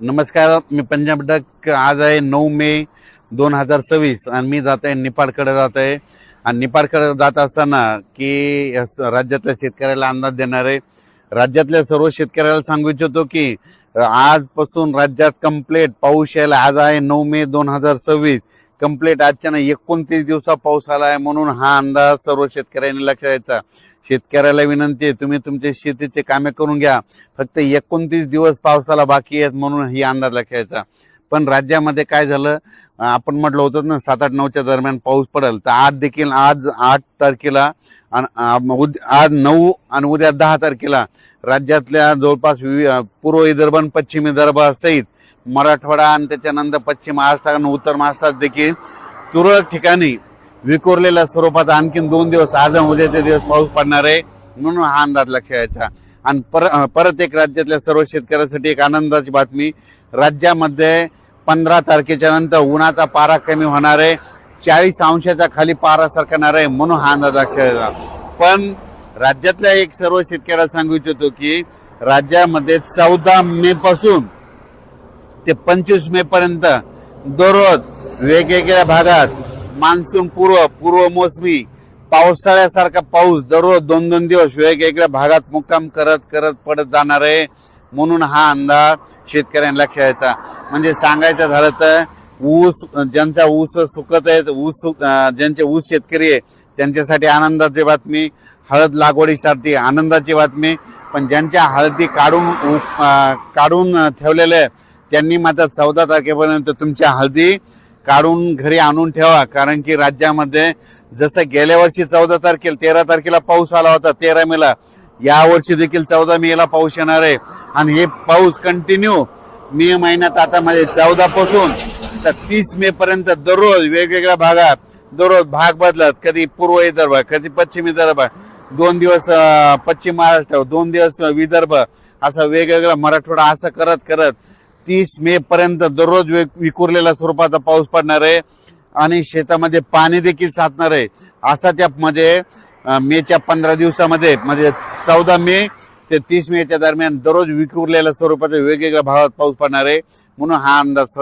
नमस्कार, मी पंजाब डक. आज आहे 9 मे 2026 आणि मी जात आहे निपाडकडे जात आहे. आणि निपाडकडे जात असताना की राज्यातल्या शेतकऱ्याला अंदाज देणार आहे. राज्यातल्या सर्व शेतकऱ्याला सांगू इच्छितो की आजपासून राज्यात कंप्लीट पाऊस यायला. आज आहे 9 मे 2026. कंप्लीट आजच्या 29 दिवसा पाऊस आला आहे, म्हणून हा अंदाज सर्व शेतकऱ्यांनी लक्षात द्यायचा. शेतकऱ्याला विनंती आहे, तुम्ही तुमचे शेतीचे कामे करून घ्या. फक्त 29 दिवस पावसाला बाकी आहेत, म्हणून ही अंदाज लक्षायचा. पण राज्यामध्ये काय झालं, आपण म्हटलं होतं ना 7-8-9च्या दरम्यान पाऊस पडेल, तर आज 8 तारखेला आज 9 आणि उद्या 10 तारखेला राज्यातल्या जवळपास पूर्व विदर्भ आणि पश्चिम विदर्भासहित मराठवाडा आणि त्याच्यानंतर पश्चिम महाराष्ट्र आणि उत्तर महाराष्ट्रात देखील तुरळक ठिकाणी विखुरलेल्या स्वरूपात आणखीन 2 दिवस आज आणि उद्याचे दिवस पाऊस पडणार आहे, म्हणून हा अंदाज लक्षात घ्यायचा. आणि परत एक राज्यातल्या सर्व शेतकऱ्यांसाठी एक आनंदाची बातमी. राज्यामध्ये 15 तारखेच्या नंतर उन्हाचा पारा कमी होणार आहे. 40 अंशाच्या खाली पारा सरकणार आहे, म्हणून हा अंदाज लक्षात घ्यायचा. पण राज्यातल्या एक सर्व शेतकऱ्याला सांगू इच्छितो की राज्यामध्ये 14 मे पासून ते 25 मे पर्यंत दररोज वेगवेगळ्या भागात मान्सून पूर्व मोसमी पावसाळ्यासारखा पाऊस दररोज 2-2 दिवस वेगवेगळ्या भागात मुक्काम करत पडत जाणार आहे, म्हणून हा अंदाज शेतकऱ्यांना लक्षात यायचा. म्हणजे सांगायचं झालं तर ऊस ज्यांचा ऊस सुकत आहेत, ज्यांचे ऊस शेतकरी आहे त्यांच्यासाठी आनंदाची बातमी. हळद लागवडीसाठी आनंदाची बातमी. पण ज्यांच्या हळदी काढून ठेवलेल्या त्यांनी मात्र 14 तारखेपर्यंत तुमच्या हळदी काढून घरी आणून ठेवा. कारण की राज्यामध्ये जसं गेल्या वर्षी 14 तारखेला 13 तारखेला पाऊस आला होता 13 मेला, या वर्षी देखील 14 मेला पाऊस येणार आहे. आणि हे पाऊस कंटिन्यू मे महिन्यात आता मध्ये 14 पासून तर 30 मे पर्यंत दररोज वेगवेगळ्या भागात दररोज भाग बदलत, कधी पूर्व विदर्भ, कधी पश्चिम विदर्भ, 2 दिवस पश्चिम महाराष्ट्र, 2 दिवस विदर्भ, असं वेगवेगळा मराठवाडा, असं करत 30 मे पर्यंत दररोज विखुरलेल्या स्वरूपाचा पाऊस पडणार आहे. आणि शेतामध्ये पाणी देखील साचणार आहे. असा त्यामध्ये मेच्या 15 दिवसामध्ये म्हणजे 14 मे ते 30 मेच्या दरम्यान दररोज विखुरलेल्या स्वरूपाचा वेगवेगळ्या भागात पाऊस पडणार आहे, म्हणून हा अंदाज